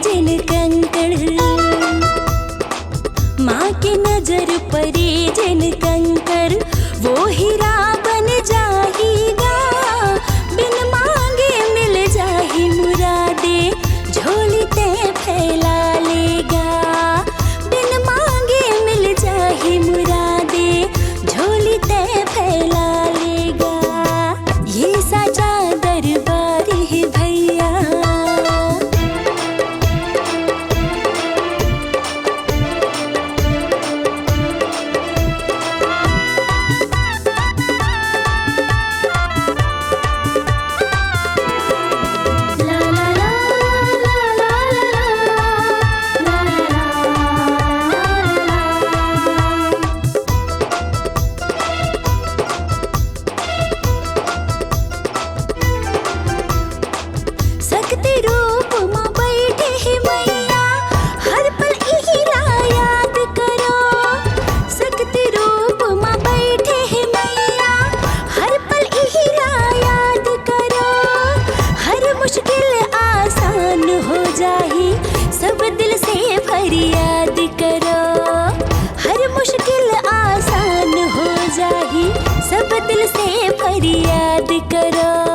जिन कंकड़, माँ के नजर परे जिन कंकड़, वो हीरा बन जाएगा। बिन मांगे मिल जाही मुरादे, झोली ते फैला लेगा। बिन मांगे मिल जाही मुरादे, झोली ते फैला लेगा। ये साचा दरबार है भैया, सकते रूप माँ बैठे है मैया, हर पल हीरा याद करो। सकते रूप माँ बैठे है मैया, हर पल हीरा याद करो। हर मुश्किल आसान हो जाही, सब दिल से फरियाद करो। हर मुश्किल आसान हो जाही, सब दिल से फरियाद करो।